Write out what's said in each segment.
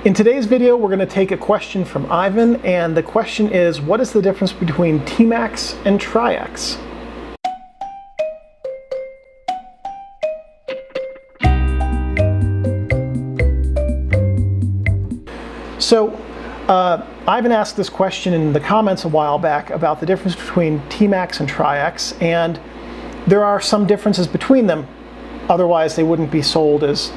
In today's video, we're going to take a question from Ivan, and the question is, what is the difference between TMAX and Tri-X? So, Ivan asked this question in the comments a while back about the difference between TMAX and Tri-X, and there are some differences between them, otherwise they wouldn't be sold as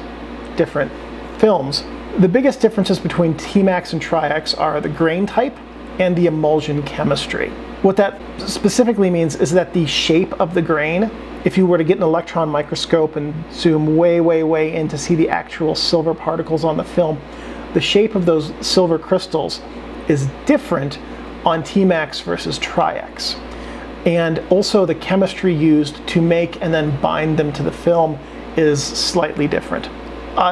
different films. The biggest differences between TMAX and Tri-X are the grain type and the emulsion chemistry. What that specifically means is that the shape of the grain, if you were to get an electron microscope and zoom way, way, way in to see the actual silver particles on the film, the shape of those silver crystals is different on TMAX versus Tri-X. And also the chemistry used to make and then bind them to the film is slightly different.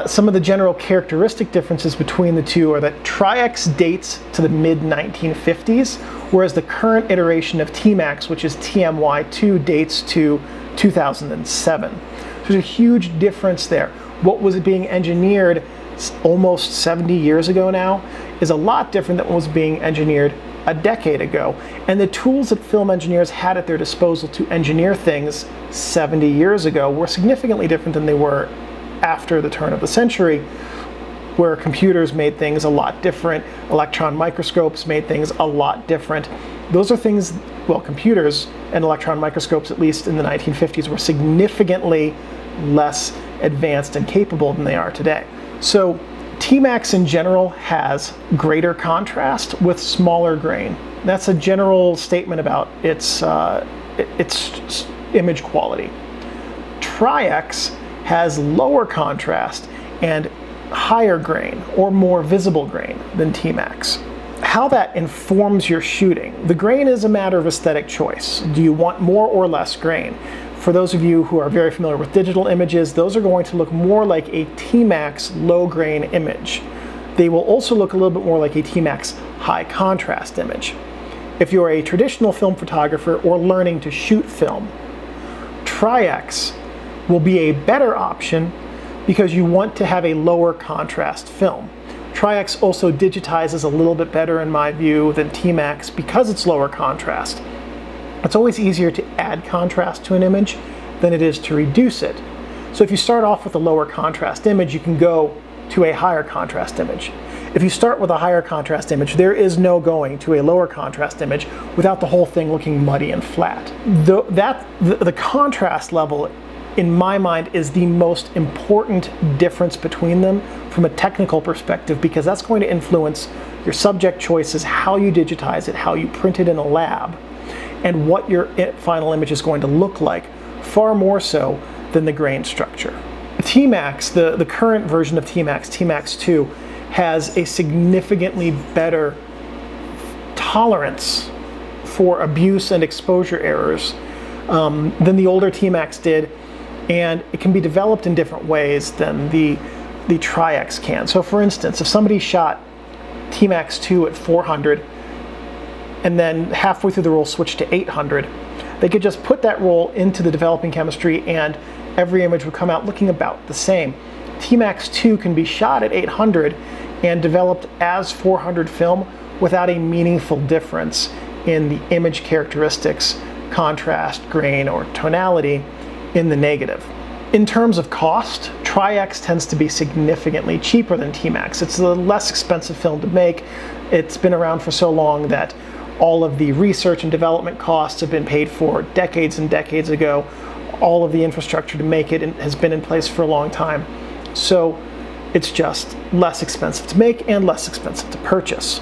Some of the general characteristic differences between the two are that Tri-X dates to the mid-1950s, whereas the current iteration of TMAX, which is TMY2, dates to 2007. So there's a huge difference there. What was being engineered almost 70 years ago now is a lot different than what was being engineered a decade ago. And the tools that film engineers had at their disposal to engineer things 70 years ago were significantly different than they were after the turn of the century, where computers made things a lot different, electron microscopes made things a lot different. Those are things, well, computers and electron microscopes, at least in the 1950s, were significantly less advanced and capable than they are today. So TMAX in general has greater contrast with smaller grain. That's a general statement about its image quality. Tri-X has lower contrast and higher grain, or more visible grain, than TMAX. How that informs your shooting. The grain is a matter of aesthetic choice. Do you want more or less grain? For those of you who are very familiar with digital images, those are going to look more like a TMAX low grain image. They will also look a little bit more like a TMAX high contrast image. If you're a traditional film photographer or learning to shoot film, Tri-X will be a better option because you want to have a lower contrast film. Tri-X also digitizes a little bit better in my view than TMAX because it's lower contrast. It's always easier to add contrast to an image than it is to reduce it. So if you start off with a lower contrast image, you can go to a higher contrast image. If you start with a higher contrast image, there is no going to a lower contrast image without the whole thing looking muddy and flat. The contrast level, in my mind, is the most important difference between them from a technical perspective, because that's going to influence your subject choices, how you digitize it, how you print it in a lab, and what your final image is going to look like, far more so than the grain structure. TMAX, the current version of TMAX, TMAX 2, has a significantly better tolerance for abuse and exposure errors than the older TMAX did, and it can be developed in different ways than the Tri-X can. So for instance, if somebody shot TMAX 2 at 400 and then halfway through the roll switched to 800, they could just put that roll into the developing chemistry and every image would come out looking about the same. TMAX 2 can be shot at 800 and developed as 400 film without a meaningful difference in the image characteristics, contrast, grain, or tonality in the negative. In terms of cost, Tri-X tends to be significantly cheaper than TMAX. It's a less expensive film to make. It's been around for so long that all of the research and development costs have been paid for decades and decades ago. All of the infrastructure to make it has been in place for a long time. So it's just less expensive to make and less expensive to purchase.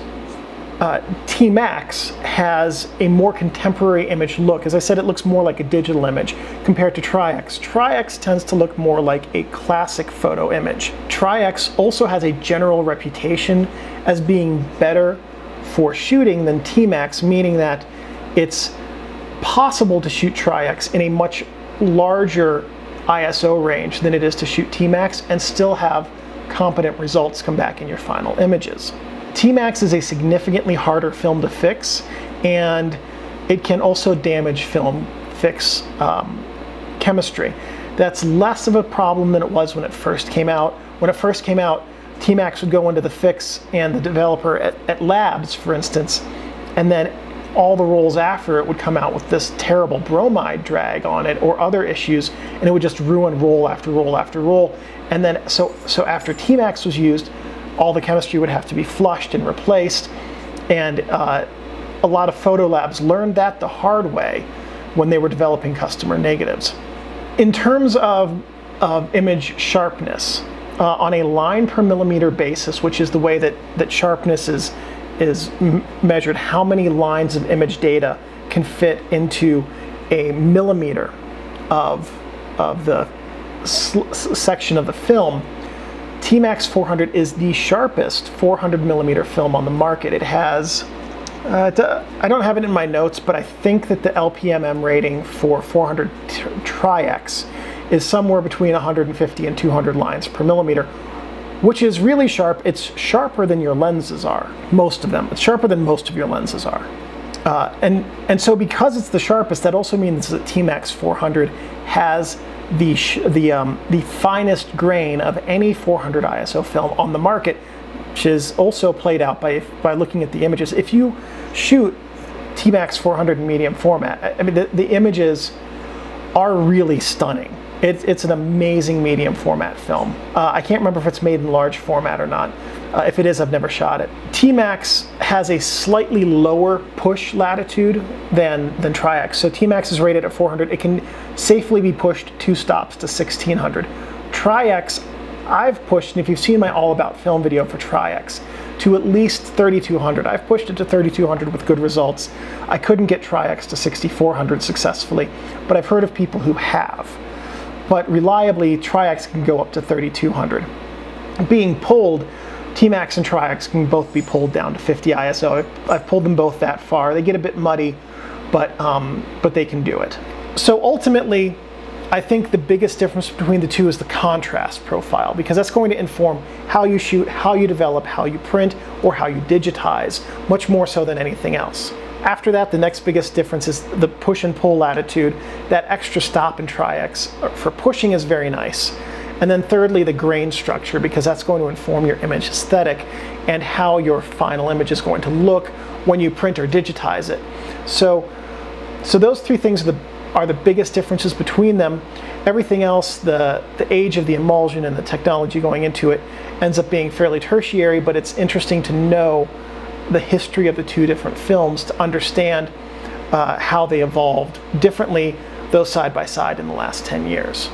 TMAX has a more contemporary image look. As I said, it looks more like a digital image compared to Tri-X. Tri-X tends to look more like a classic photo image. Tri-X also has a general reputation as being better for shooting than TMAX, meaning that it's possible to shoot Tri-X in a much larger ISO range than it is to shoot TMAX and still have competent results come back in your final images. TMAX is a significantly harder film to fix, and it can also damage film fix chemistry. That's less of a problem than it was when it first came out. When it first came out, TMAX would go into the fix and the developer at labs, for instance, and then all the rolls after it would come out with this terrible bromide drag on it or other issues, and it would just ruin roll after roll after roll. And then so after TMAX was used, all the chemistry would have to be flushed and replaced, and a lot of photo labs learned that the hard way when they were developing customer negatives. In terms of image sharpness, on a line per millimeter basis, which is the way that sharpness is measured, how many lines of image data can fit into a millimeter of the section of the film, TMAX 400 is the sharpest 400 millimeter film on the market. It has, I don't have it in my notes, but I think that the LPMM rating for 400 Tri-X is somewhere between 150 and 200 lines per millimeter, which is really sharp. It's sharper than your lenses are, most of them. It's sharper than most of your lenses are. And so because it's the sharpest, that also means that TMAX 400 has the finest grain of any 400 ISO film on the market, which is also played out by looking at the images. If you shoot TMAX 400 in medium format, I mean, the images are really stunning. It's an amazing medium format film. I can't remember if it's made in large format or not. If it is, I've never shot it. TMAX has a slightly lower push latitude than Tri-X. So TMAX is rated at 400. It can safely be pushed 2 stops to 1600. Tri-X, I've pushed, and if you've seen my all about film video for Tri-X, to at least 3200. I've pushed it to 3200 with good results. I couldn't get Tri-X to 6400 successfully, but I've heard of people who have. But reliably, Tri-X can go up to 3200. Being pulled, TMAX and Tri-X can both be pulled down to 50 ISO. I've pulled them both that far. They get a bit muddy, but they can do it. So ultimately, I think the biggest difference between the two is the contrast profile, because that's going to inform how you shoot, how you develop, how you print, or how you digitize, much more so than anything else. After that, the next biggest difference is the push and pull latitude. That extra stop in Tri-X for pushing is very nice. And then thirdly, the grain structure, because that's going to inform your image aesthetic and how your final image is going to look when you print or digitize it. So those 3 things are the biggest differences between them. Everything else, the age of the emulsion and the technology going into it, ends up being fairly tertiary, but it's interesting to know the history of the 2 different films to understand how they evolved differently, though side by side, in the last 10 years.